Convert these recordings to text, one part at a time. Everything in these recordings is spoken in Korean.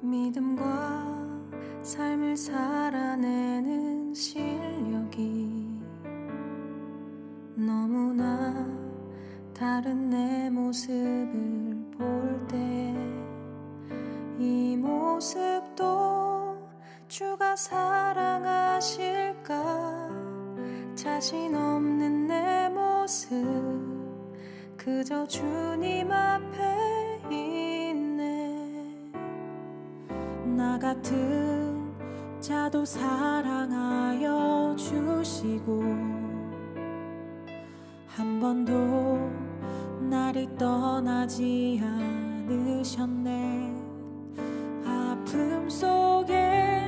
믿음과 삶을 살아내는 실력이 너무나 다른 내 모습을 볼 때 이 모습도 주가 사랑하실까? 자신 없는 내 모습 그저 주님 앞에 있네. 나 같은 자도 사랑하여 주시고 한 번도 나를 떠나지 않으셨네. 아픔 속에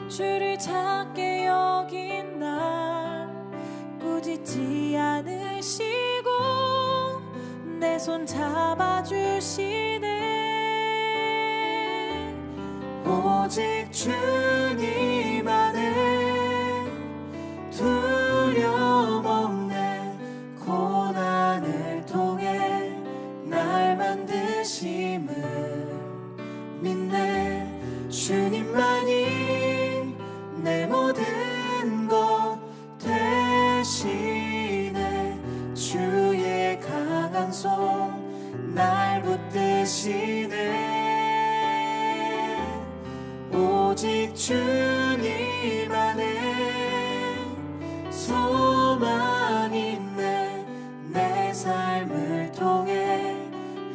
주를 찾게 여긴 날 꾸짖지 않으시고 내 손 잡아주시네. 오직 주님 안에 두려움 없네. 고난을 통해 날 만드심을 믿네. 주님만이 내 모든 것 되시네. 주의 강한 손 날 붙드시네. 오직 주님 안에 소망 있네. 내 삶을 통해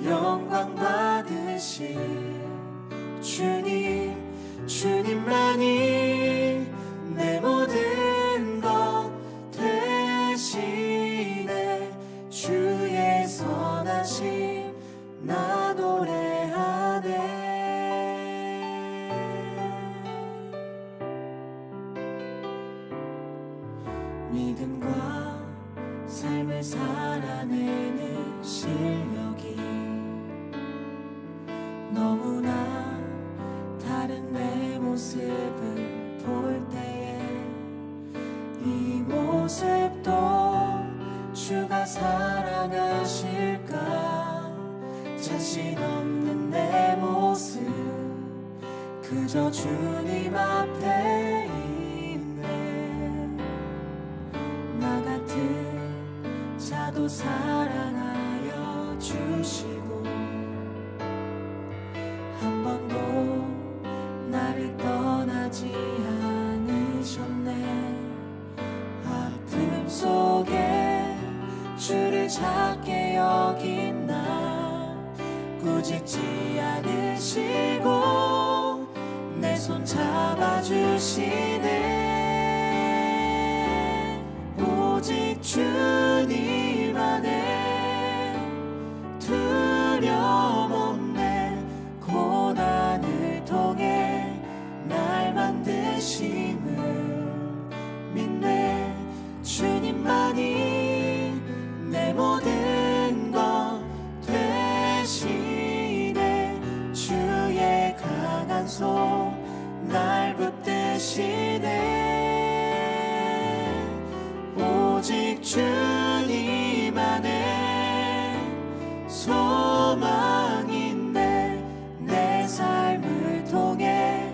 영광 받으실 주님, 주님만이 내 모든 것 되시네. 주의 선하심 나 노래하네. 믿음과 삶을 살아내는 실력이 너무나 다른 내 모습을 볼 때에 이 모습도 주가 사랑하실까? 자신 없는 내 모습 그저 주님 앞에 있네. 나 같은 자도 사랑하여 주시고 한 번도 나를 떠나지 않으셨네. 아픔 속에 주를 찾게 여긴 날 꾸짖지 않으시고 내 손 잡아주시네. 오직 주님 안에 두려움 없네. 고난을 통해 날 만드심을 믿네. 주님만이 내 모든 것 되시네. 주의 강한 손 날 붙드시네. 오직 주님 안에 소망 있네. 내 삶을 통해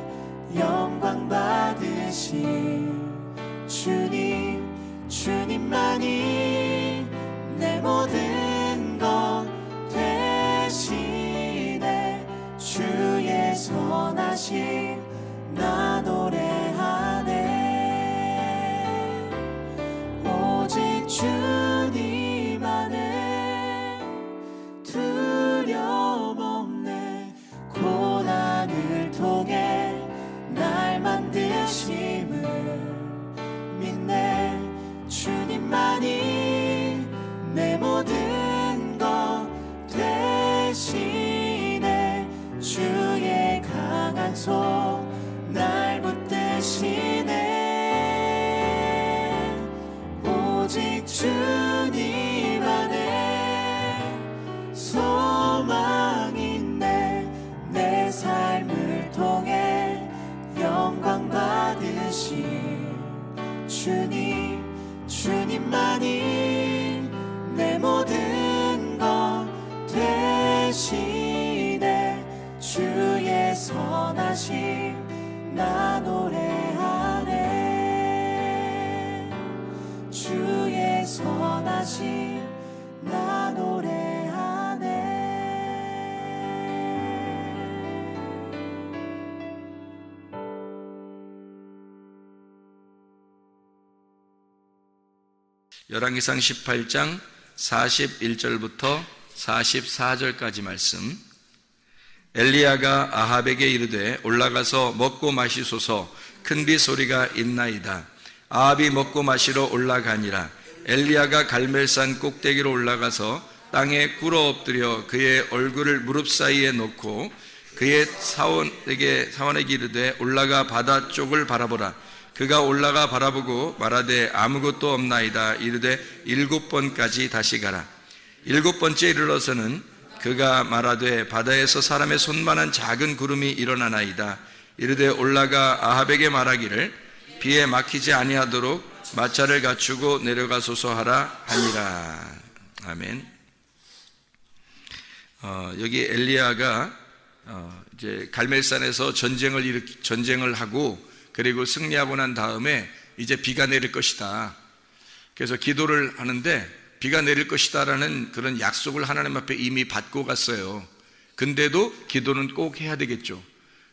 영광 받으신 주님, 주님만이 내 모든 것 되시네. 주의 선하심 나 노래하네. 오직 주님 안에 두려움 없네. 고난을 통해 날 만드심을 믿네. 주님만이 내 모든 것 되시네. 주의 강한 손 날 붙드시네. 오직 주님 안에 소망 있네. 내 삶을 통해 영광 받으신 주님, 주님만이 내 모든 것 되시네. 주의 선한 열왕기상 18장 41절부터 44절까지 말씀. 엘리야가 아합에게 이르되 올라가서 먹고 마시소서, 큰 비 소리가 있나이다. 아합이 먹고 마시러 올라가니라. 엘리야가 갈멜산 꼭대기로 올라가서 땅에 꿇어 엎드려 그의 얼굴을 무릎 사이에 놓고 그의 사원에게 이르되 올라가 바다 쪽을 바라보라. 그가 올라가 바라보고 말하되 아무것도 없나이다. 이르되 7번까지 다시 가라. 7번째 이르러서는 그가 말하되 바다에서 사람의 손만한 작은 구름이 일어나나이다. 이르되 올라가 아합에게 말하기를 비에 막히지 아니하도록 마차를 갖추고 내려가소서 하라 하니라. 아멘. 여기 엘리야가 이제 갈멜산에서 전쟁을 하고 그리고 승리하고 난 다음에 이제 비가 내릴 것이다. 그래서 기도를 하는데 비가 내릴 것이다라는 그런 약속을 하나님 앞에 이미 받고 갔어요. 근데도 기도는 꼭 해야 되겠죠.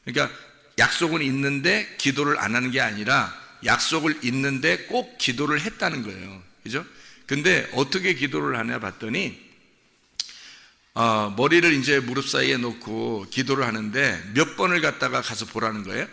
그러니까 약속은 있는데 기도를 안 하는 게 아니라 약속을 있는데 꼭 기도를 했다는 거예요. 그죠? 근데 어떻게 기도를 하냐 봤더니 머리를 이제 무릎 사이에 놓고 기도를 하는데 몇 번을 갖다가 가서 보라는 거예요?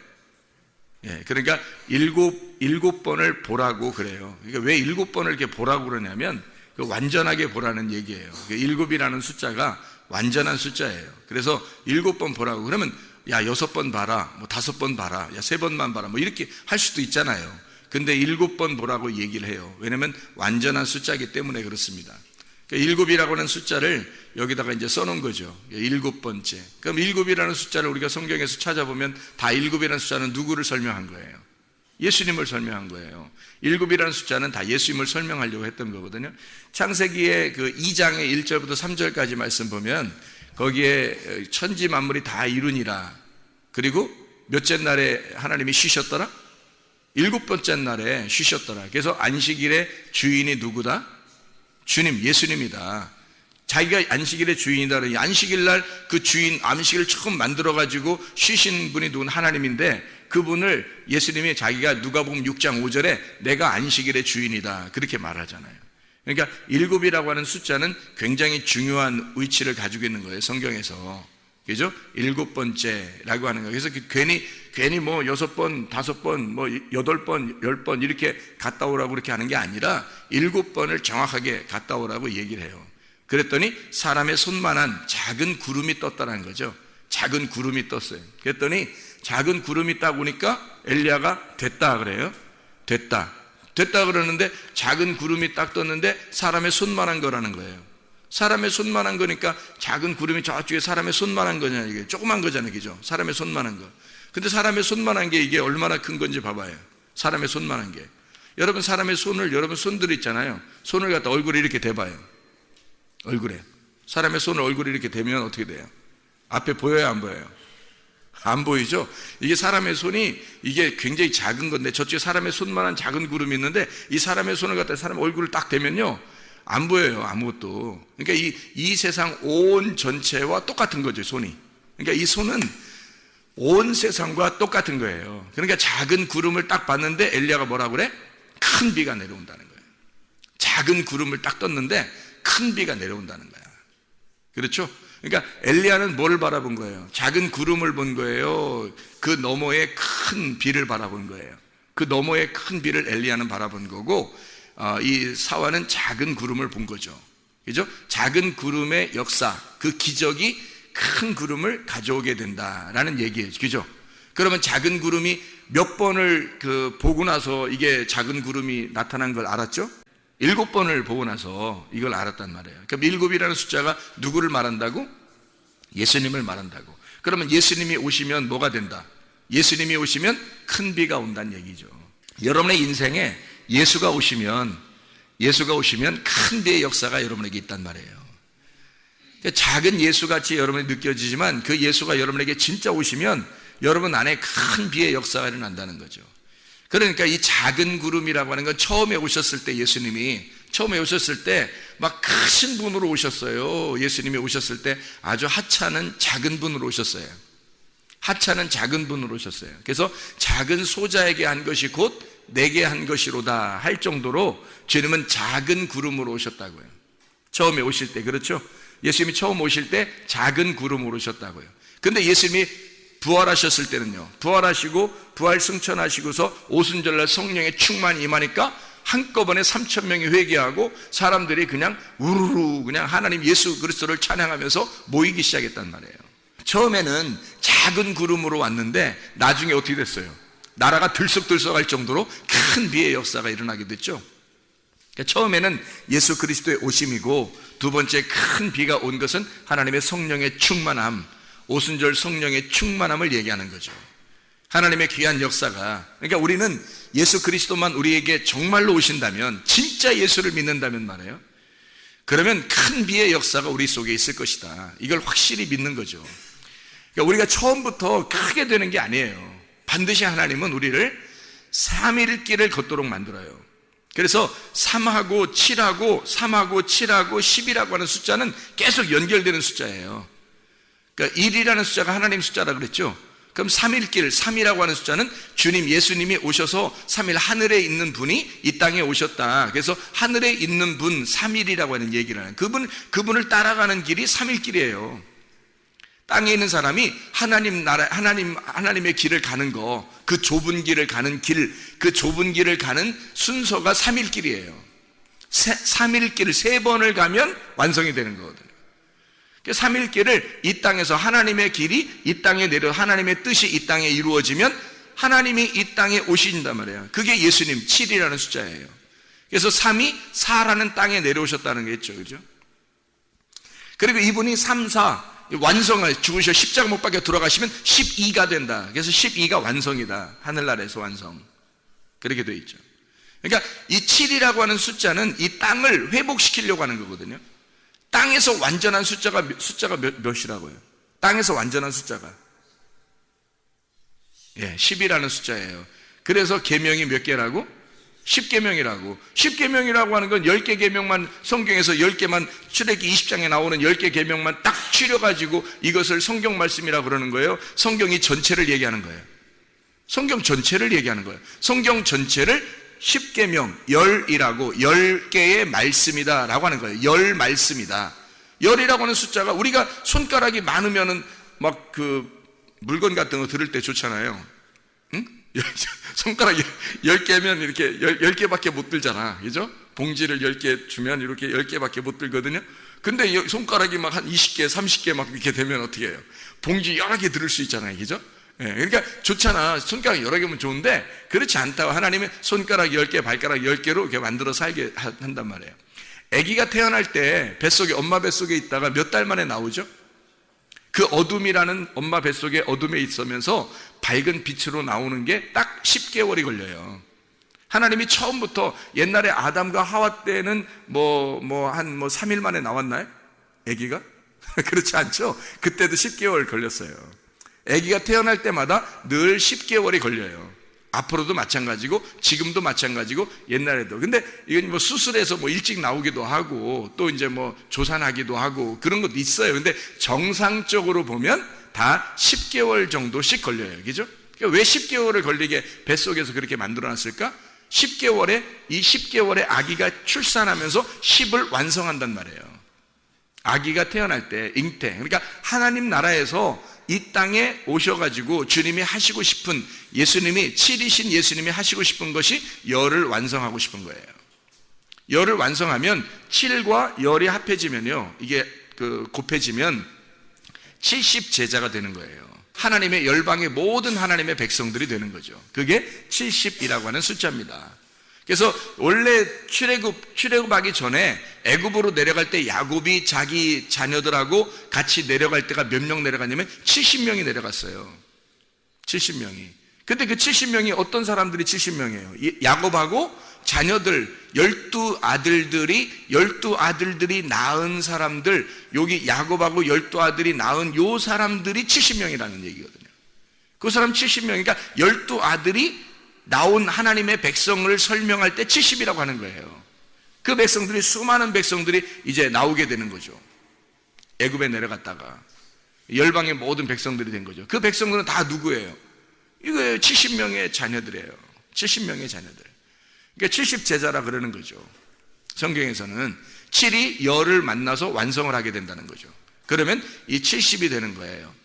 예, 그러니까 일곱 번을 보라고 그래요. 그러니까 왜 7번을 이렇게 보라고 그러냐면 완전하게 보라는 얘기예요. 7이라는 숫자가 완전한 숫자예요. 그래서 7번 보라고 그러면 야 6번 봐라, 뭐 5번 봐라, 야 3번만 봐라, 뭐 이렇게 할 수도 있잖아요. 근데 7번 보라고 얘기를 해요. 왜냐면 완전한 숫자이기 때문에 그렇습니다. 그러니까 7이라고 하는 숫자를 여기다가 이제 써놓은 거죠. 7번째. 그럼 7이라는 숫자를 우리가 성경에서 찾아보면 다 7이라는 숫자는 누구를 설명한 거예요? 예수님을 설명한 거예요. 7이라는 숫자는 다 예수님을 설명하려고 했던 거거든요. 창세기의 그 2장의 1절부터 3절까지 말씀 보면 거기에 천지 만물이 다 이루니라. 그리고 몇째 날에 하나님이 쉬셨더라? 7번째 날에 쉬셨더라. 그래서 안식일의 주인이 누구다? 주님, 예수님이다. 자기가 안식일의 주인이다. 안식일 날 그 주인, 안식일을 처음 만들어가지고 쉬신 분이 누군? 하나님인데 그분을 예수님이 자기가 누가복음 6장 5절에 내가 안식일의 주인이다. 그렇게 말하잖아요. 그러니까 7이라고 하는 숫자는 굉장히 중요한 위치를 가지고 있는 거예요. 성경에서. 그죠? 7번째라고 하는 거예요. 그래서 괜히 뭐 6번, 5번, 뭐 8번, 10번 이렇게 갔다 오라고 그렇게 하는 게 아니라 7번을 정확하게 갔다 오라고 얘기를 해요. 그랬더니 사람의 손만한 작은 구름이 떴다는 거죠. 작은 구름이 떴어요. 그랬더니 작은 구름이 딱 오니까 엘리야가 됐다 그래요. 됐다 그러는데 작은 구름이 딱 떴는데 사람의 손만한 거라는 거예요. 사람의 손만한 거니까 작은 구름이 저쪽에 사람의 손만한 거잖아요. 이게 조그만 거잖아요. 그죠? 사람의 손만한 거. 근데 사람의 손만한 게 이게 얼마나 큰 건지 봐봐요. 사람의 손만한 게. 여러분 사람의 손을, 여러분 손들 있잖아요. 손을 갖다 얼굴에 이렇게 대봐요. 얼굴에. 사람의 손을 얼굴에 이렇게 대면 어떻게 돼요? 앞에 보여요, 안 보여요? 안 보이죠? 이게 사람의 손이 이게 굉장히 작은 건데 저쪽에 사람의 손만한 작은 구름이 있는데 이 사람의 손을 갖다 사람 얼굴을 딱 대면요 안 보여요, 아무것도. 그러니까 이 세상 온 전체와 똑같은 거죠, 손이. 그러니까 이 손은 온 세상과 똑같은 거예요. 그러니까 작은 구름을 딱 봤는데 엘리야가 뭐라고 그래? 큰 비가 내려온다는 거예요. 작은 구름을 딱 떴는데 큰 비가 내려온다는 거야. 그렇죠? 그러니까 엘리야는 뭘 바라본 거예요? 작은 구름을 본 거예요. 그 너머에 큰 비를 바라본 거예요. 그 너머에 큰 비를 엘리야는 바라본 거고 이 사화는 작은 구름을 본 거죠. 그죠? 작은 구름의 역사, 그 기적이 큰 구름을 가져오게 된다라는 얘기예요. 그죠? 그러면 작은 구름이 몇 번을 보고 나서 이게 작은 구름이 나타난 걸 알았죠? 7번을 보고 나서 이걸 알았단 말이에요. 그러니까 7이라는 숫자가 누구를 말한다고? 예수님을 말한다고. 그러면 예수님이 오시면 뭐가 된다? 예수님이 오시면 큰 비가 온다는 얘기죠. 여러분의 인생에 예수가 오시면 큰 비의 역사가 여러분에게 있단 말이에요. 그러니까 작은 예수같이 여러분이 느껴지지만 그 예수가 여러분에게 진짜 오시면 여러분 안에 큰 비의 역사가 일어난다는 거죠. 그러니까 이 작은 구름이라고 하는 건 처음에 오셨을 때 예수님이 처음에 오셨을 때 막 크신 분으로 오셨어요. 예수님이 오셨을 때 아주 하찮은 작은 분으로 오셨어요. 하찮은 작은 분으로 오셨어요. 그래서 작은 소자에게 한 것이 곧 내게 한 것이로다 할 정도로 주님은 작은 구름으로 오셨다고요. 처음에 오실 때, 그렇죠? 예수님이 처음 오실 때 작은 구름으로 오셨다고요. 근데 예수님이 부활하셨을 때는요, 부활하시고 부활 승천하시고서 오순절날 성령의 충만이 임하니까 한꺼번에 3,000명이 회개하고 사람들이 그냥 우르르 그냥 하나님 예수 그리스도를 찬양하면서 모이기 시작했단 말이에요. 처음에는 작은 구름으로 왔는데 나중에 어떻게 됐어요? 나라가 들썩들썩할 정도로 큰 비의 역사가 일어나게 됐죠. 그러니까 처음에는 예수 그리스도의 오심이고, 두 번째 큰 비가 온 것은 하나님의 성령의 충만함, 오순절 성령의 충만함을 얘기하는 거죠. 하나님의 귀한 역사가, 그러니까 우리는 예수 그리스도만 우리에게 정말로 오신다면, 진짜 예수를 믿는다면 말이에요, 그러면 큰 비의 역사가 우리 속에 있을 것이다. 이걸 확실히 믿는 거죠. 그러니까 우리가 처음부터 크게 되는 게 아니에요. 반드시 하나님은 우리를 3일 길을 걷도록 만들어요. 그래서 3하고 7하고 3하고 7하고 10이라고 하는 숫자는 계속 연결되는 숫자예요. 그러니까 1이라는 숫자가 하나님 숫자라 그랬죠. 그럼 3일 길, 3이라고 하는 숫자는 주님 예수님이 오셔서 3일 하늘에 있는 분이 이 땅에 오셨다. 그래서 하늘에 있는 분 3일이라고 하는 얘기를 하는, 그분을 따라가는 길이 3일 길이에요. 땅에 있는 사람이 하나님 나라, 하나님의 길을 가는 거, 그 좁은 길을 가는 길, 그 좁은 길을 가는 순서가 3일 길이에요. 3일 길을 3번을 가면 완성이 되는 거거든요. 3일 길을 이 땅에서 하나님의 길이 이 땅에 내려, 하나님의 뜻이 이 땅에 이루어지면 하나님이 이 땅에 오신단 말이에요. 그게 예수님 7이라는 숫자예요. 그래서 3이 4라는 땅에 내려오셨다는 게 있죠. 그죠? 그리고 이분이 3, 4 완성을 죽으셔 십자가 못 박혀 돌아가시면 12가 된다. 그래서 12가 완성이다. 하늘나라에서 완성. 그렇게 되어 있죠. 그러니까 이 7이라고 하는 숫자는 이 땅을 회복시키려고 하는 거거든요. 땅에서 완전한 숫자가 몇이라고요? 땅에서 완전한 숫자가 10이라는 숫자예요. 그래서 계명이 몇 개라고? 10계명이라고. 10계명이라고 하는 건 10개 계명만, 성경에서 10개만, 출애기 20장에 나오는 10개 계명만 딱 추려가지고 이것을 성경 말씀이라고 그러는 거예요. 성경이 전체를 얘기하는 거예요. 성경 전체를 얘기하는 거예요. 성경 전체를 10계명, 열이라고, 10개의 말씀이다 라고 하는 거예요. 열 말씀이다. 열이라고 하는 숫자가, 우리가 손가락이 많으면은 막 그 물건 같은 거 들을 때 좋잖아요. 응? 손가락 10개면 이렇게 10개밖에 못 들잖아. 그죠? 봉지를 10개 주면 이렇게 10개밖에 못 들거든요. 근데 손가락이 막 한 20개, 30개 막 이렇게 되면 어떻게 해요? 봉지 여러 개 들을 수 있잖아요. 그죠? 그러니까 좋잖아. 손가락 여러 개면 좋은데, 그렇지 않다고 하나님의 손가락 10개, 발가락 10개로 이렇게 만들어 살게 한단 말이에요. 아기가 태어날 때 뱃속에, 엄마 뱃속에 있다가 몇 달 만에 나오죠? 그 어둠이라는 엄마 뱃속에 어둠에 있으면서 밝은 빛으로 나오는 게 딱 10개월이 걸려요. 하나님이 처음부터, 옛날에 아담과 하와 때는 한 3일 만에 나왔나요? 아기가? 그렇지 않죠? 그때도 10개월 걸렸어요. 아기가 태어날 때마다 늘 10개월이 걸려요. 앞으로도 마찬가지고 지금도 마찬가지고 옛날에도. 근데 이건 수술해서 일찍 나오기도 하고 또 이제 조산하기도 하고 그런 것도 있어요. 근데 정상적으로 보면 다 10개월 정도씩 걸려요. 그죠? 그러니까 왜 10개월을 걸리게 뱃속에서 그렇게 만들어 놨을까? 10개월에, 이 10개월에 아기가 출산하면서 10을 완성한단 말이에요. 아기가 태어날 때 잉태. 그러니까 하나님 나라에서 이 땅에 오셔가지고 주님이 하시고 싶은, 예수님이 7이신 예수님이 하시고 싶은 것이 열을 완성하고 싶은 거예요. 열을 완성하면 7과 열이 합해지면요, 이게 곱해지면 70제자가 되는 거예요. 하나님의 열방의 모든 하나님의 백성들이 되는 거죠. 그게 70이라고 하는 숫자입니다. 그래서 원래 출애굽하기 전에 애굽으로 내려갈 때 야곱이 자기 자녀들하고 같이 내려갈 때가 몇 명 내려갔냐면 70명이 내려갔어요. 70명이. 근데 그 70명이 어떤 사람들이 70명이에요? 야곱하고 자녀들 12아들들이 낳은 사람들, 여기 야곱하고 12아들이 낳은 요 사람들이 70명이라는 얘기거든요. 그 사람 70명, 그러니까 12아들이 나온 하나님의 백성을 설명할 때 70이라고 하는 거예요. 그 백성들이, 수많은 백성들이 이제 나오게 되는 거죠. 애굽에 내려갔다가 열방의 모든 백성들이 된 거죠. 그 백성들은 다 누구예요? 이거 70명의 자녀들이에요. 70명의 자녀들. 그러니까 70제자라 그러는 거죠. 성경에서는 7이 열을 만나서 완성을 하게 된다는 거죠. 그러면 이 70이 되는 거예요.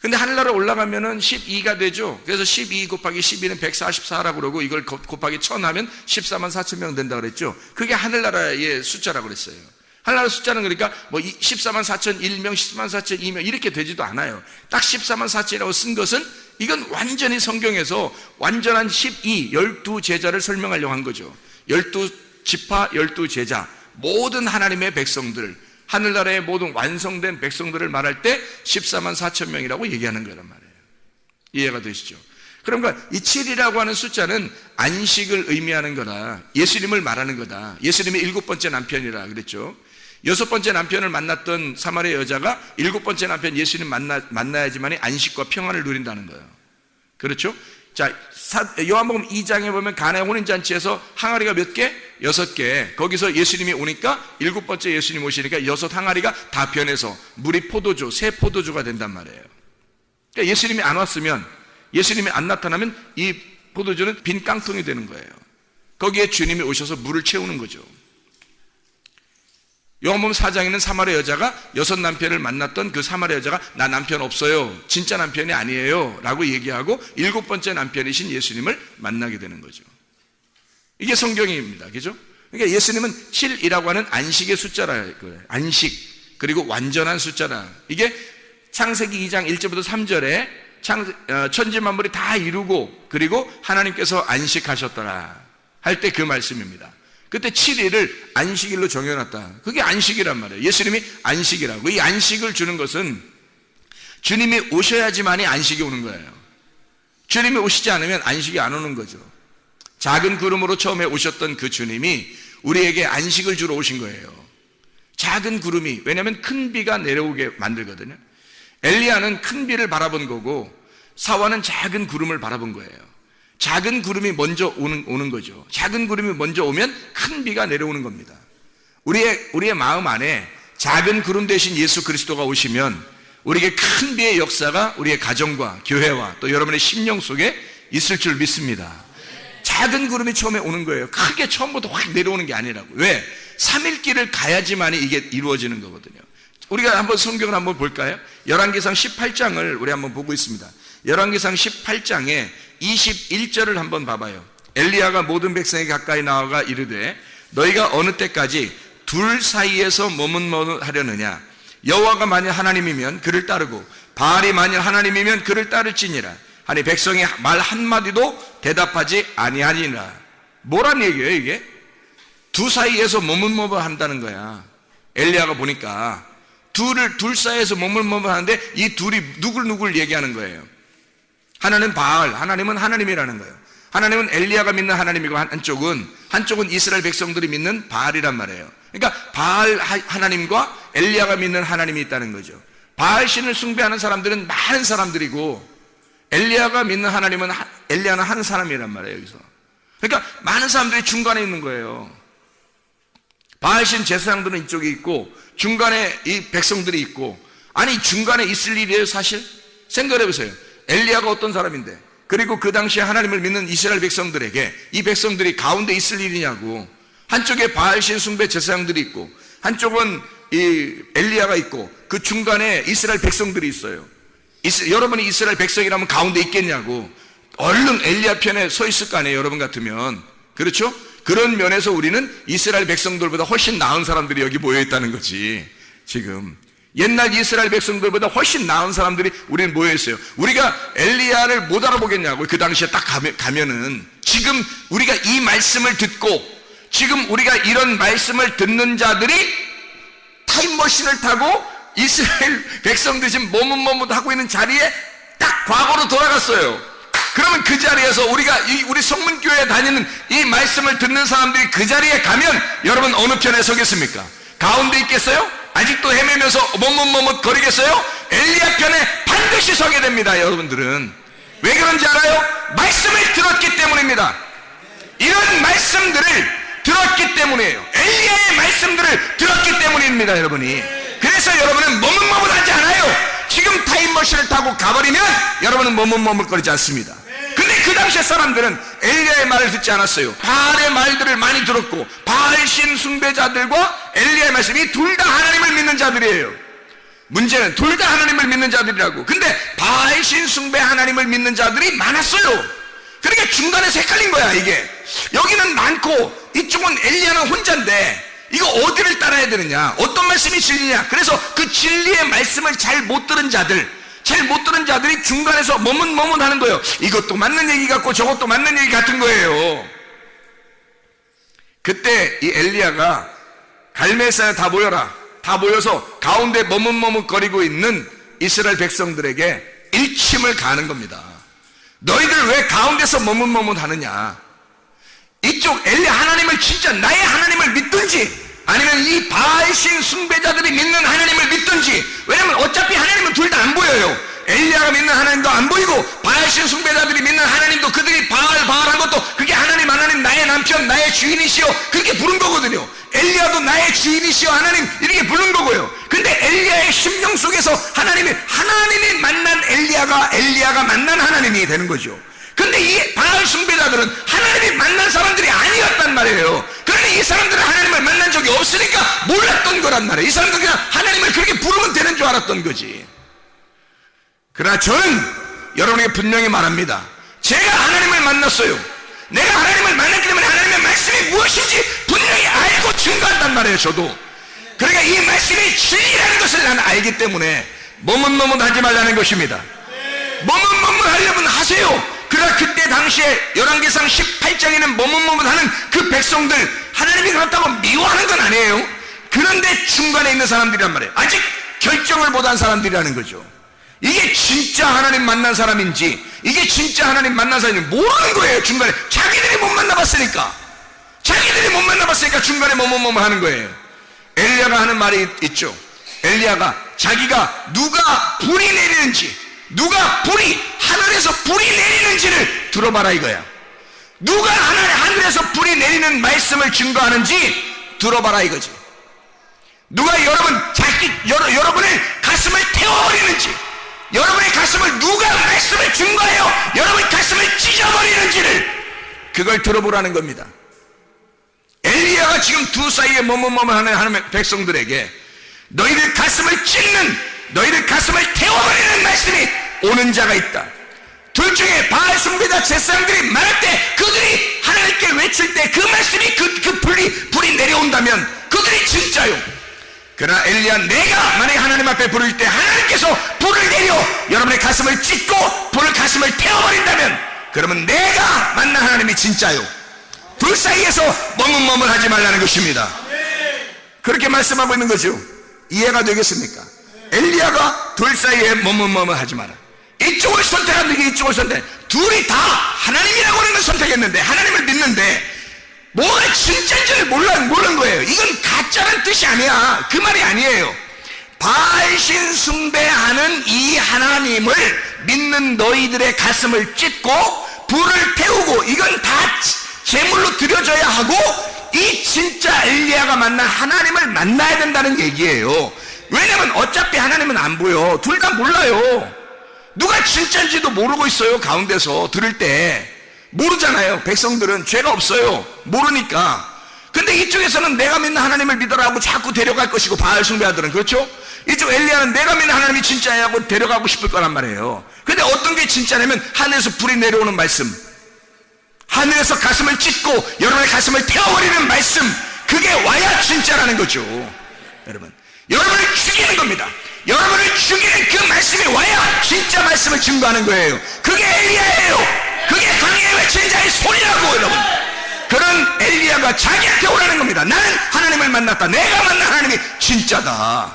근데 하늘나라 올라가면은 12가 되죠. 그래서 12 곱하기 12는 144라고 그러고 이걸 곱하기 1000 하면 14만 4천 명 된다고 그랬죠. 그게 하늘나라의 숫자라고 그랬어요. 하늘나라 숫자는 그러니까 뭐 14만 4천 1명, 14만 4천 2명 이렇게 되지도 않아요. 딱 14만 4천이라고 쓴 것은 이건 완전히 성경에서 완전한 12제자를 설명하려고 한 거죠. 12지파, 12제자, 모든 하나님의 백성들, 하늘나라의 모든 완성된 백성들을 말할 때 14만 4천 명이라고 얘기하는 거란 말이에요. 이해가 되시죠? 그러니까 이 7이라고 하는 숫자는 안식을 의미하는 거라, 예수님을 말하는 거다. 예수님의 7번째 남편이라 그랬죠. 6번째 남편을 만났던 사마리아 여자가 7번째 남편 예수님 만나야지만이 안식과 평안을 누린다는 거예요. 그렇죠? 자, 요한복음 2장에 보면 가나의 혼인잔치에서 항아리가 몇 개? 6개. 거기서 예수님이 오니까 7번째 예수님 오시니까 6 항아리가 다 변해서 물이 포도주, 새 포도주가 된단 말이에요. 그러니까 예수님이 안 왔으면, 예수님이 안 나타나면 이 포도주는 빈 깡통이 되는 거예요. 거기에 주님이 오셔서 물을 채우는 거죠. 요한복음 4장에는 사마리아 여자가 6 남편을 만났던 그 사마리아 여자가 나 남편 없어요, 진짜 남편이 아니에요 라고 얘기하고 7번째 남편이신 예수님을 만나게 되는 거죠. 이게 성경입니다. 그죠? 그러니까 예수님은 7이라고 하는 안식의 숫자라 그래요. 안식, 그리고 완전한 숫자라. 이게 창세기 2장 1절부터 3절에 천지 만물이 다 이루고 그리고 하나님께서 안식하셨더라 할 때 그 말씀입니다. 그때 7일을 안식일로 정해놨다. 그게 안식이란 말이에요. 예수님이 안식이라고. 이 안식을 주는 것은 주님이 오셔야지만이 안식이 오는 거예요. 주님이 오시지 않으면 안식이 안 오는 거죠. 작은 구름으로 처음에 오셨던 그 주님이 우리에게 안식을 주러 오신 거예요. 작은 구름이, 왜냐하면 큰 비가 내려오게 만들거든요. 엘리야는 큰 비를 바라본 거고 사와는 작은 구름을 바라본 거예요. 작은 구름이 먼저 오는 거죠. 작은 구름이 먼저 오면 큰 비가 내려오는 겁니다. 우리의 마음 안에 작은 구름 대신 예수 그리스도가 오시면 우리에게 큰 비의 역사가 우리의 가정과 교회와 또 여러분의 심령 속에 있을 줄 믿습니다. 작은 구름이 처음에 오는 거예요. 크게 처음부터 확 내려오는 게 아니라고. 왜? 3일길을 가야지만이 이게 이루어지는 거거든요. 우리가 한번 성경을 한번 볼까요? 열왕기상 18장을 우리 한번 보고 있습니다. 열왕기상 18장에 21절을 한번 봐봐요. 엘리야가 모든 백성에게 가까이 나아가 이르되 너희가 어느 때까지 둘 사이에서 머뭇머뭇하려느냐? 여호와가 만일 하나님이면 그를 따르고 바알이 만일 하나님이면 그를 따를지니라 하니 백성이 말 한마디도 대답하지 아니하니라. 뭐란 얘기예요 이게? 두 사이에서 머뭇머뭇한다는 거야. 엘리야가 보니까 둘 사이에서 머뭇머뭇하는데 이 둘이 누굴 얘기하는 거예요. 하나는 바알, 하나님은 하나님이라는 거예요. 하나님은 엘리야가 믿는 하나님이고 한쪽은 이스라엘 백성들이 믿는 바알이란 말이에요. 그러니까 바알 하나님과 엘리야가 믿는 하나님이 있다는 거죠. 바알 신을 숭배하는 사람들은 많은 사람들이고 엘리야가 믿는 하나님은 엘리야는 한 사람이란 말이에요. 여기서. 그러니까 많은 사람들이 중간에 있는 거예요. 바알 신 제사장들은 이쪽에 있고 중간에 이 백성들이 있고, 아니 중간에 있을 일이에요 사실? 생각해 보세요. 엘리야가 어떤 사람인데, 그리고 그 당시에 하나님을 믿는 이스라엘 백성들에게 이 백성들이 가운데 있을 일이냐고. 한쪽에 바알신 숭배 제사장들이 있고 한쪽은 이 엘리야가 있고 그 중간에 이스라엘 백성들이 있어요. 여러분이 이스라엘 백성이라면 가운데 있겠냐고. 얼른 엘리야 편에 서 있을 거 아니에요 여러분 같으면. 그렇죠? 그런 면에서 우리는 이스라엘 백성들보다 훨씬 나은 사람들이 여기 모여 있다는 거지. 지금 옛날 이스라엘 백성들보다 훨씬 나은 사람들이 우리는 모여 있어요. 우리가 엘리야를 못 알아보겠냐고. 그 당시에 딱 가면은 지금 우리가 이 말씀을 듣고 지금 우리가 이런 말씀을 듣는 자들이 타임머신을 타고 이스라엘 백성들이 지금 머뭇머뭇하고 있는 자리에 딱 과거로 돌아갔어요. 그러면 그 자리에서 우리 성문교회에 다니는 이 말씀을 듣는 사람들이 그 자리에 가면 여러분 어느 편에 서겠습니까? 가운데 있겠어요? 아직도 헤매면서 머뭇머뭇 거리겠어요? 엘리야 편에 반드시 서게 됩니다. 여러분들은 왜 그런지 알아요? 말씀을 들었기 때문입니다. 이런 말씀들을 들었기 때문이에요. 엘리야의 말씀들을 들었기 때문입니다. 여러분이. 그래서 여러분은 머뭇머뭇하지 않아요. 지금 타임머신을 타고 가버리면 여러분은 머뭇머뭇거리지 않습니다. 근데 그 이 당시의 사람들은 엘리야의 말을 듣지 않았어요. 바알의 말들을 많이 들었고, 바알 신 숭배자들과 엘리야의 말씀이 둘 다 하나님을 믿는 자들이에요. 문제는 둘 다 하나님을 믿는 자들이라고. 근데 바알 신 숭배 하나님을 믿는 자들이 많았어요. 그러니까 중간에서 헷갈린 거야. 이게 여기는 많고 이쪽은 엘리야는 혼자인데 이거 어디를 따라야 되느냐, 어떤 말씀이 진리냐. 그래서 그 진리의 말씀을 잘 못 들은 자들이 중간에서 머뭇머뭇하는 거예요. 이것도 맞는 얘기 같고 저것도 맞는 얘기 같은 거예요. 그때 이 엘리야가 갈멜산에 다 모여라, 다 모여서 가운데 머뭇머뭇거리고 있는 이스라엘 백성들에게 일침을 가하는 겁니다. 너희들 왜 가운데서 머뭇머뭇하느냐. 이쪽 엘리야 하나님을 진짜 나의 하나님을 믿든지 아니면 이 바알신 숭배자들이 믿는 하나님을 믿든지. 왜냐면 어차피 하나님은 둘 다 안 보여요. 엘리야가 믿는 하나님도 안 보이고 바알신 숭배자들이 믿는 하나님도 그들이 바알한 것도 그게 하나님 나의 남편 나의 주인이시여 그렇게 부른 거거든요. 엘리야도 나의 주인이시여 하나님 이렇게 부른 거고요. 근데 엘리야의 심령 속에서 하나님이 만난 엘리야가 만난 하나님이 되는 거죠. 근데 이 바알 숭배자들은 하나님이 만난 사람들이 아니었단 말이에요. 그러니 이 사람들은 하나님을 만난 적이 없으니까 몰랐던 거란 말이에요. 이 사람들은 그냥 하나님을 그렇게 부르면 되는 줄 알았던 거지. 그러나 저는 여러분에게 분명히 말합니다. 제가 하나님을 만났어요. 내가 하나님을 만났기 때문에 하나님의 말씀이 무엇인지 분명히 알고 증거한단 말이에요. 저도. 그러니까 이 말씀이 진리라는 것을 나는 알기 때문에 머뭇머뭇하지 말라는 것입니다. 머뭇머뭇하려면 하세요. 그러나 그때 당시에 열왕기상 18장에는 머뭇머뭇하는 그 백성들 하나님이 그렇다고 미워하는 건 아니에요. 그런데 중간에 있는 사람들이란 말이에요. 아직 결정을 못한 사람들이라는 거죠. 이게 진짜 하나님 만난 사람인지 이게 진짜 하나님 만난 사람인지 모르는 거예요. 중간에 자기들이 못 만나봤으니까 중간에 머뭇머뭇하는 거예요. 엘리야가 하는 말이 있죠. 엘리야가 자기가 누가 불이 내리는지, 하늘에서 불이 내리는지를 들어봐라 이거야. 누가 하늘에서 불이 내리는 말씀을 증거하는지 들어봐라 이거지. 누가 여러분의 가슴을 태워버리는지, 여러분의 가슴을 누가 말씀을 증거하여 여러분의 가슴을 찢어버리는지를 그걸 들어보라는 겁니다. 엘리야가 지금 두 사이에 머뭇머뭇하는 하나님의 백성들에게 너희들 가슴을 찢는, 너희들 가슴을 태워버리는 말씀이 오는 자가 있다. 둘 중에 바알 숭배자 제사장들이 말할 때 그들이 하나님께 외칠 때 그 말씀이 그 불이 내려온다면 그들이 진짜요. 그러나 엘리야 내가 만약에 하나님 앞에 부를 때 하나님께서 불을 내려 여러분의 가슴을 찢고 가슴을 태워버린다면 그러면 내가 만난 하나님이 진짜요. 둘 사이에서 머뭇머뭇하지 말라는 것입니다. 그렇게 말씀하고 있는 거죠. 이해가 되겠습니까? 엘리야가 둘 사이에 머뭇머뭇하지 마라. 이쪽을 선택한 게 이쪽을 둘이 다 하나님이라고 하는 걸 선택했는데 하나님을 믿는데 뭐가 진짜인지를 모르는 거예요. 이건 가짜란 뜻이 아니야. 그 말이 아니에요. 바알신 숭배하는 이 하나님을 믿는 너희들의 가슴을 찢고 불을 태우고 이건 다 제물로 드려져야 하고 이 진짜 엘리야가 만난 하나님을 만나야 된다는 얘기예요. 왜냐면 어차피 하나님은 안 보여. 둘 다 몰라요. 누가 진짜인지도 모르고 있어요. 가운데서 들을 때 모르잖아요. 백성들은 죄가 없어요. 모르니까. 근데 이쪽에서는 내가 믿는 하나님을 믿어라 하고 자꾸 데려갈 것이고 바알 숭배하들은 그렇죠? 이쪽 엘리야는 내가 믿는 하나님이 진짜야 하고 데려가고 싶을 거란 말이에요. 근데 어떤 게 진짜냐면 하늘에서 불이 내려오는 말씀, 하늘에서 가슴을 찢고 여러분의 가슴을 태워버리는 말씀, 그게 와야 진짜라는 거죠. 여러분을 죽이는 겁니다. 여러분을 죽이는 그 말씀이 와야 진짜 말씀을 증거하는 거예요. 그게 엘리야예요. 그게 강에 외친 자의 소리라고. 여러분, 그런 엘리야가 자기한테 오라는 겁니다. 나는 하나님을 만났다. 내가 만난 하나님이 진짜다.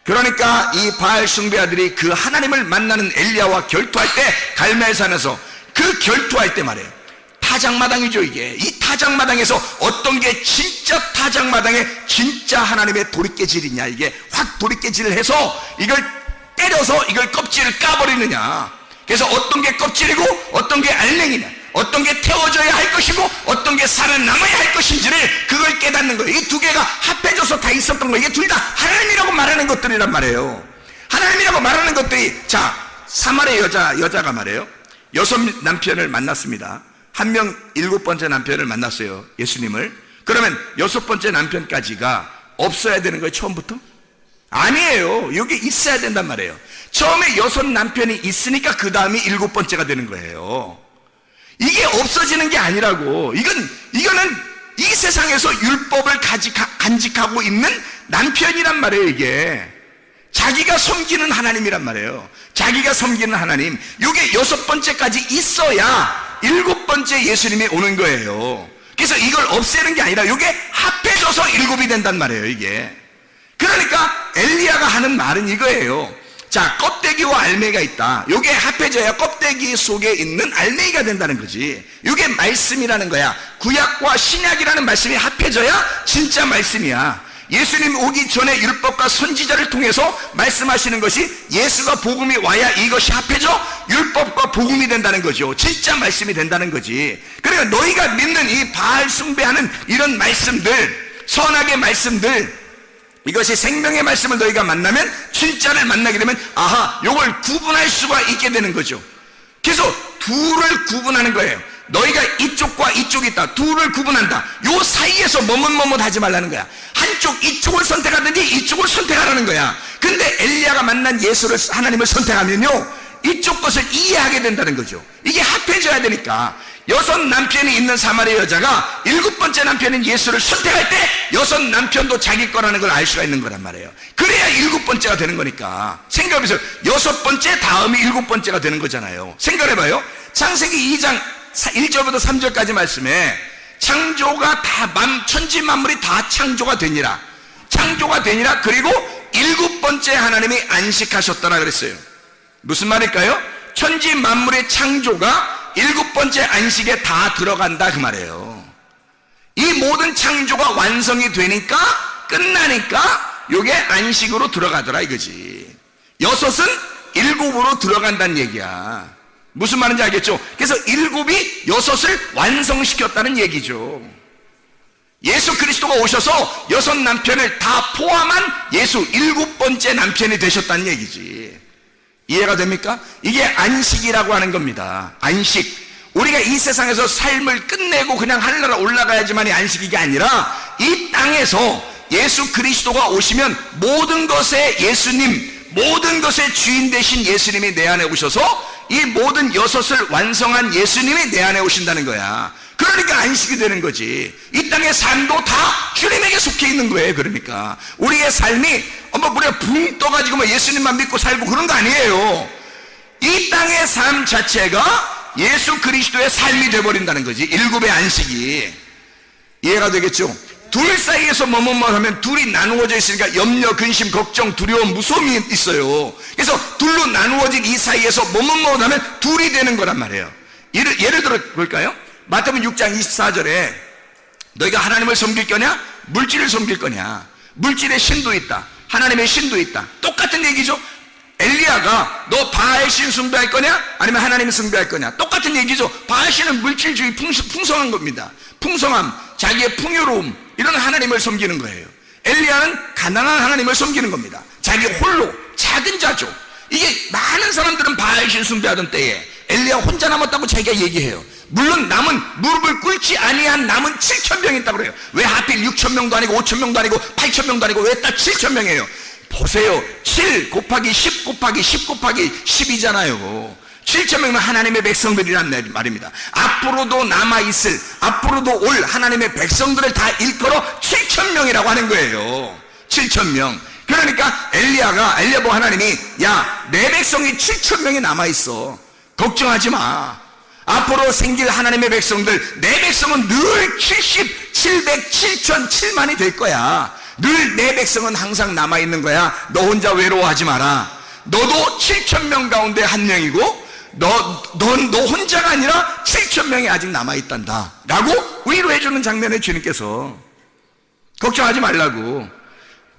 그러니까 이 바알 숭배자들이 그 하나님을 만나는 엘리야와 결투할 때 갈멜산에서 그 결투할 때 말이에요. 타작마당이죠. 이게 이 타작마당에서 어떤 게 진짜 타작마당에 진짜 하나님의 도리깨질이냐, 이게 확 도리깨질을 해서 이걸 때려서 이걸 껍질을 까버리느냐. 그래서 어떤 게 껍질이고 어떤 게 알맹이냐, 어떤 게 태워져야 할 것이고 어떤 게 살아남아야 할 것인지를 그걸 깨닫는 거예요. 이 두 개가 합해져서 다 있었던 거예요. 이게 둘 다 하나님이라고 말하는 것들이란 말이에요. 하나님이라고 말하는 것들이, 자, 사마리아 여자가 말이에요. 6 남편을 만났습니다. 한 명 7번째 남편을 만났어요, 예수님을. 그러면 6번째 남편까지가 없어야 되는 거예요, 처음부터? 아니에요. 여기 있어야 된단 말이에요. 처음에 6 남편이 있으니까 그 다음이 7번째가 되는 거예요. 이게 없어지는 게 아니라고. 이거는 이 세상에서 율법을 간직하고 있는 남편이란 말이에요, 이게. 자기가 섬기는 하나님이란 말이에요. 자기가 섬기는 하나님. 이게 6번째까지 있어야 7번째 예수님이 오는 거예요. 그래서 이걸 없애는 게 아니라 이게 합해져서 7이 된단 말이에요, 이게. 그러니까 엘리야가 하는 말은 이거예요. 자, 껍데기와 알맹이가 있다. 이게 합해져야 껍데기 속에 있는 알맹이가 된다는 거지. 이게 말씀이라는 거야. 구약과 신약이라는 말씀이 합해져야 진짜 말씀이야. 예수님 오기 전에 율법과 선지자를 통해서 말씀하시는 것이 예수가 복음이 와야 이것이 합해져 율법과 복음이 된다는 거죠. 진짜 말씀이 된다는 거지. 그러니까 너희가 믿는 이 바알 숭배하는 이런 말씀들, 선악의 말씀들, 이것이 생명의 말씀을 너희가 만나면, 진짜를 만나게 되면 아하, 이걸 구분할 수가 있게 되는 거죠. 그래서 둘을 구분하는 거예요. 너희가 이쪽과 이쪽이 있다. 둘을 구분한다. 요 사이에서 머뭇머뭇 하지 말라는 거야. 한쪽 이쪽을 선택하든지 이쪽을 선택하라는 거야. 근데 엘리야가 만난 예수를, 하나님을 선택하면요, 이쪽 것을 이해하게 된다는 거죠. 이게 합해져야 되니까. 6 남편이 있는 사마리아 여자가 7번째 남편인 예수를 선택할 때 6 남편도 자기 거라는 걸 알 수가 있는 거란 말이에요. 그래야 7번째가 되는 거니까. 생각해보세요. 6번째 다음이 7번째가 되는 거잖아요. 생각해봐요. 창세기 2장 1절부터 3절까지 말씀에 창조가 다, 천지 만물이 다 창조가 되니라. 창조가 되니라. 그리고 7번째 하나님이 안식하셨더라 그랬어요. 무슨 말일까요? 천지 만물의 창조가 7번째 안식에 다 들어간다 그 말이에요. 이 모든 창조가 완성이 되니까, 끝나니까 요게 안식으로 들어가더라 이거지. 6은 7으로 들어간다는 얘기야. 무슨 말인지 알겠죠? 그래서 7이 6을 완성시켰다는 얘기죠. 예수 그리스도가 오셔서 6 남편을 다 포함한 예수 7번째 남편이 되셨다는 얘기지. 이해가 됩니까? 이게 안식이라고 하는 겁니다. 안식. 우리가 이 세상에서 삶을 끝내고 그냥 하늘나라 올라가야지만이 안식이 아니라, 이 땅에서 예수 그리스도가 오시면 모든 것의 예수님, 모든 것의 주인 되신 예수님이 내 안에 오셔서 이 모든 6을 완성한 예수님이 내 안에 오신다는 거야. 그러니까 안식이 되는 거지. 이 땅의 삶도 다 주님에게 속해 있는 거예요. 그러니까 우리의 삶이 우리가 붕 떠가지고 예수님만 믿고 살고 그런 거 아니에요. 이 땅의 삶 자체가 예수 그리스도의 삶이 되어버린다는 거지. 7의 안식이. 이해가 되겠죠? 둘 사이에서 머뭇머뭇하면 둘이 나누어져 있으니까 염려, 근심, 걱정, 두려움, 무서움이 있어요. 그래서 둘로 나누어진 이 사이에서 머뭇머뭇하면 둘이 되는 거란 말이에요. 예를 들어 볼까요? 마태복음 6장 24절에 너희가 하나님을 섬길 거냐? 물질을 섬길 거냐? 물질의 신도 있다. 하나님의 신도 있다. 똑같은 얘기죠. 엘리야가 너 바알 신 숭배할 거냐? 아니면 하나님을 숭배할 거냐? 똑같은 얘기죠. 바알 신은 물질주의, 풍성한 겁니다. 풍성함, 자기의 풍요로움, 이런 하나님을 섬기는 거예요. 엘리야는 가난한 하나님을 섬기는 겁니다. 자기 홀로 작은 자죠. 이게 많은 사람들은 바알 신 숭배하던 때에 엘리야 혼자 남았다고 자기가 얘기해요. 물론 남은, 무릎을 꿇지 아니한 남은 7,000명이 있다고 그래요. 왜 하필 6,000명도 아니고 5,000명도 아니고 8,000명도 아니고 왜 딱 7,000명이에요? 보세요. 7 곱하기 10 곱하기 10 곱하기 10이잖아요. 7,000명은 하나님의 백성들이란 말입니다. 앞으로도 남아있을, 앞으로도 올 하나님의 백성들을 다 일컬어 7,000명이라고 하는 거예요. 7,000명. 그러니까 엘리야 보고 하나님이, 야, 내 백성이 7,000명이 남아있어. 걱정하지 마. 앞으로 생길 하나님의 백성들, 내 백성은 늘 70, 700, 7,000, 7만이 될 거야. 늘 내 백성은 항상 남아있는 거야. 너 혼자 외로워하지 마라. 너도 7,000명 가운데 한 명이고, 너 혼자가 아니라 7,000명이 아직 남아있단다 라고 위로해주는 장면에 주님께서 걱정하지 말라고.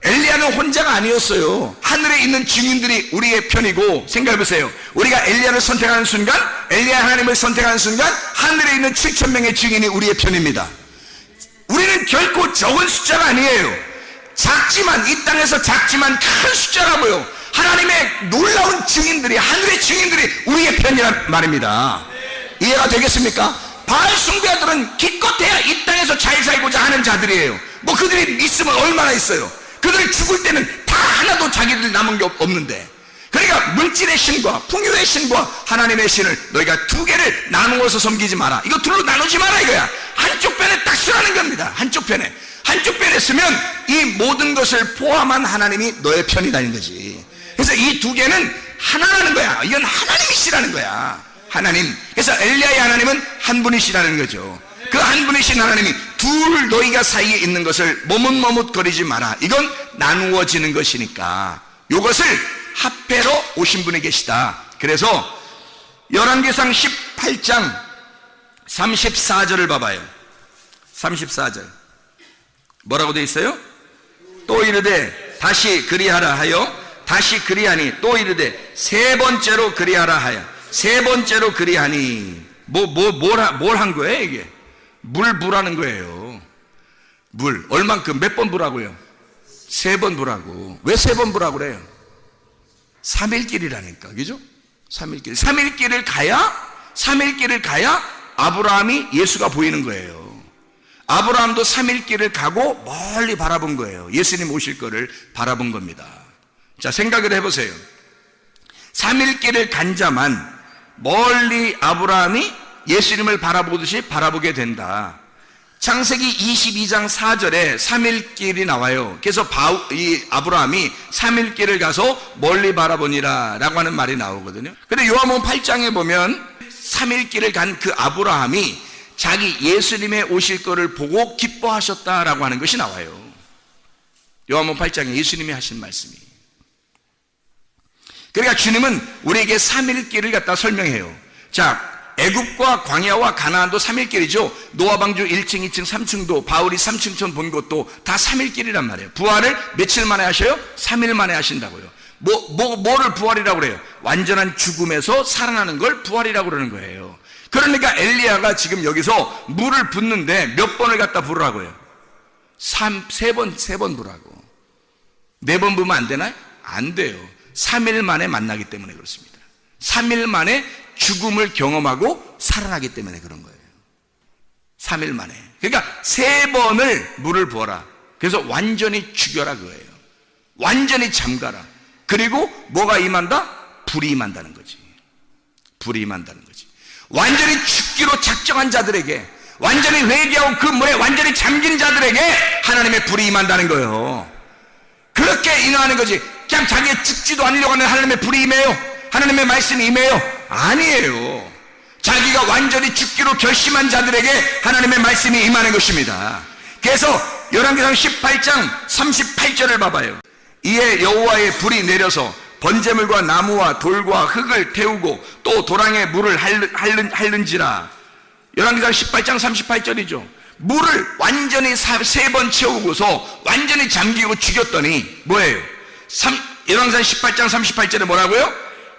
엘리야는 혼자가 아니었어요. 하늘에 있는 증인들이 우리의 편이고, 생각해보세요. 우리가 엘리야를 선택하는 순간, 엘리야 하나님을 선택하는 순간 하늘에 있는 7,000명의 증인이 우리의 편입니다. 우리는 결코 적은 숫자가 아니에요. 작지만, 이 땅에서 작지만 큰 숫자가 보여. 하나님의 놀라운 증인들이, 하늘의 증인들이 우리의 편이란 말입니다. 이해가 되겠습니까? 바알 숭배자들은 기껏해야 이 땅에서 잘 살고자 하는 자들이에요. 뭐 그들이 있으면 얼마나 있어요. 그들이 죽을 때는 다 하나도 자기들 남은 게 없는데, 그러니까 물질의 신과 풍요의 신과 하나님의 신을 너희가 두 개를 나누어서 섬기지 마라. 이거 둘로 나누지 마라 이거야. 한쪽 편에 딱 쓰라는 겁니다. 한쪽 편에 쓰면 이 모든 것을 포함한 하나님이 너의 편이라는 거지. 그래서 이 두 개는 하나라는 거야. 이건 하나님이시라는 거야. 하나님. 그래서 엘리야의 하나님은 한 분이시라는 거죠. 그 한 분이신 하나님이 둘 너희가 사이에 있는 것을 머뭇머뭇거리지 마라. 이건 나누어지는 것이니까 이것을 합해로 오신 분이 계시다. 그래서 열왕기상 18장 34절을 봐봐요. 34절 뭐라고 되어 있어요? 또 이르되 다시 그리하라 하여 다시 그리하니 또 이르되 세 번째로 그리하라 하여 세 번째로 그리하니 뭘 한 거예요 이게? 물 부라는 거예요. 물 얼만큼 몇 번 부라고요? 3번 부라고. 왜 3번 부라고 그래요? 3일길이라니까, 그죠? 3일길을 가야 아브라함이 예수가 보이는 거예요. 아브라함도 3일길을 가고 멀리 바라본 거예요. 예수님 오실 거를 바라본 겁니다. 자, 생각을 해보세요. 3일길을 간 자만 멀리 아브라함이 예수님을 바라보듯이 바라보게 된다. 창세기 22장 4절에 3일길이 나와요. 그래서 이 아브라함이 3일길을 가서 멀리 바라보니라 라고 하는 말이 나오거든요. 근데 요한복음 8장에 보면 3일길을 간 그 아브라함이 자기 예수님의 오실 거를 보고 기뻐하셨다라고 하는 것이 나와요. 요한복음 8장에 예수님이 하신 말씀이. 그러니까 주님은 우리에게 3일길을 갖다 설명해요. 자, 애굽과 광야와 가나안도 3일길이죠. 노아방주 1층, 2층, 3층도 바울이 3층천 본 것도 다 3일길이란 말이에요. 부활을 며칠 만에 하셔요? 3일 만에 하신다고요. 뭐를 부활이라고 그래요? 완전한 죽음에서 살아나는 걸 부활이라고 그러는 거예요. 그러니까 엘리야가 지금 여기서 물을 붓는데 몇 번을 갖다 부으라고요? 세 번 부라고. 4번 부으면 안 되나요? 안 돼요. 3일 만에 만나기 때문에 그렇습니다. 3일 만에 죽음을 경험하고 살아나기 때문에 그런 거예요. 3일 만에. 그러니까 3번을 물을 부어라. 그래서 완전히 죽여라 그거예요. 완전히 잠가라. 그리고 뭐가 임한다? 불이 임한다는 거지. 불이 임한다는 거지. 완전히 죽기로 작정한 자들에게, 완전히 회개하고 그 물에 완전히 잠긴 자들에게 하나님의 불이 임한다는 거예요. 그렇게 인하하는 거지. 그냥 자기가 죽지도 않으려고 하는 하나님의 불이 임해요? 하나님의 말씀이 임해요? 아니에요. 자기가 완전히 죽기로 결심한 자들에게 하나님의 말씀이 임하는 것입니다. 그래서 열왕기상 18장 38절을 봐봐요. 이에 여호와의 불이 내려서 번제물과 나무와 돌과 흙을 태우고 또 도랑에 물을 핥는지라. 열왕기상 18장 38절이죠. 물을 완전히 3번 채우고서 완전히 잠기고 죽였더니 뭐예요? 열왕기상 18장 38절에 뭐라고요?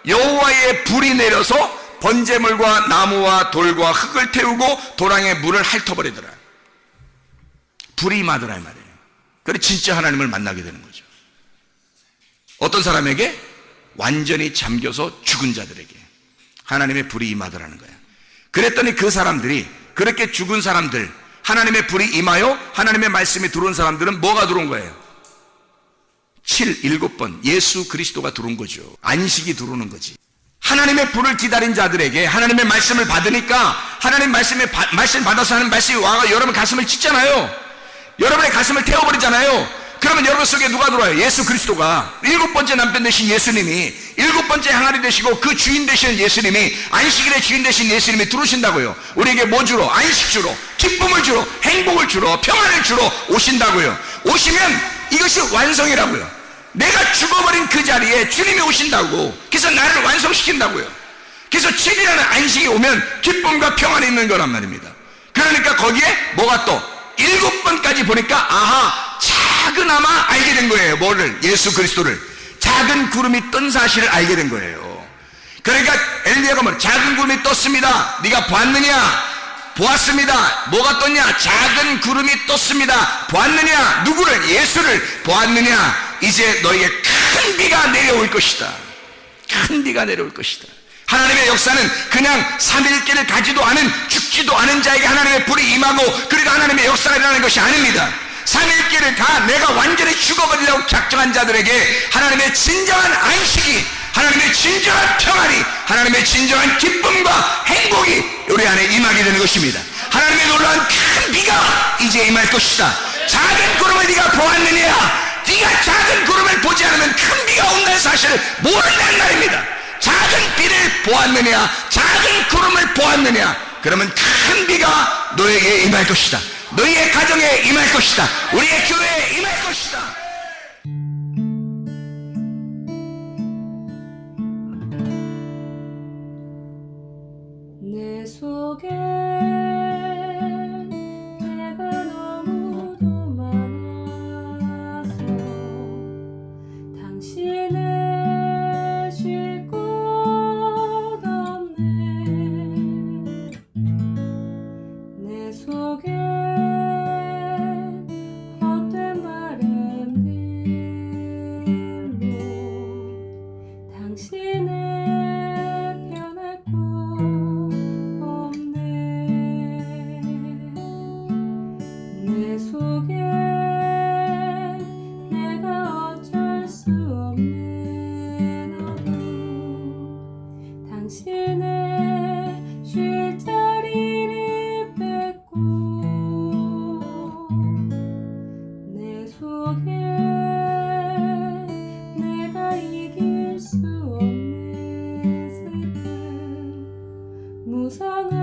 여호와의 불이 내려서 번제물과 나무와 돌과 흙을 태우고 도랑에 물을 핥아버리더라. 불이 임하더라 이 말이에요. 그래 진짜 하나님을 만나게 되는 거죠. 어떤 사람에게? 완전히 잠겨서 죽은 자들에게 하나님의 불이 임하더라는 거야. 그랬더니 그 사람들이, 그렇게 죽은 사람들, 하나님의 불이 임하여 하나님의 말씀이 들어온 사람들은 뭐가 들어온 거예요? 7번 예수 그리스도가 들어온 거죠. 안식이 들어오는 거지. 하나님의 불을 기다린 자들에게 하나님의 말씀을 받으니까 하나님 말씀 받아서 하는 말씀이 와가 여러분 가슴을 찢잖아요. 여러분의 가슴을 태워버리잖아요. 그러면 여러분 속에 누가 들어와요? 예수 그리스도가. 7번째 남편 되신 예수님이, 7번째 항아리 되시고 그 주인 되시는 예수님이, 안식일의 주인 되신 예수님이 들어오신다고요. 우리에게 뭐 주러? 안식 주러, 기쁨을 주러, 행복을 주러, 평안을 주러 오신다고요. 오시면 이것이 완성이라고요. 내가 죽어버린 그 자리에 주님이 오신다고. 그래서 나를 완성시킨다고요. 그래서 7일이라는 안식이 오면 기쁨과 평안이 있는 거란 말입니다. 그러니까 거기에 뭐가 또 7번까지 보니까 아하, 작은아마 알게 된 거예요. 뭐를? 예수 그리스도를. 작은 구름이 뜬 사실을 알게 된 거예요. 그러니까 엘리야가 뭐 작은 구름이 떴습니다. 네가 보았느냐? 보았습니다. 뭐가 떴냐? 작은 구름이 떴습니다. 보았느냐? 누구를? 예수를. 보았느냐? 이제 너에게 큰 큰 비가 내려올 것이다. 큰 비가 내려올 것이다. 하나님의 역사는 그냥 3일계를 가지도 않은, 죽지도 않은 자에게 하나님의 불이 임하고 그리고 하나님의 역사가 일어나는 것이 아닙니다. 3일계를 다 내가 완전히 죽어버리려고 작정한 자들에게 하나님의 진정한 안식이, 하나님의 진정한 평안이, 하나님의 진정한 기쁨과 행복이 우리 안에 임하게 되는 것입니다. 하나님의 놀라운 큰 비가 이제 임할 것이다. 작은 구름을 네가 보았느냐? 네가 작은 구름을 보지 않으면 큰 비가 온다는 사실을 모른다는 말입니다. 작은 비를 보았느냐? 작은 구름을 보았느냐? 그러면 큰 비가 너에게 임할 것이다. 너희의 가정에 임할 것이다. 우리의 교회에 임할 것이다. 내 속에 내가 너무도 많아서 당신을 쉴 곳 없네. 내 속에 헛된 바램들로 당신의 편할 곳 없네. 내 속에 내가 어쩔 수 없는 어둠, 당신의 쉴 자리를 뺏고 내 속에 내가 이길 수 없는 슬픔, 무성한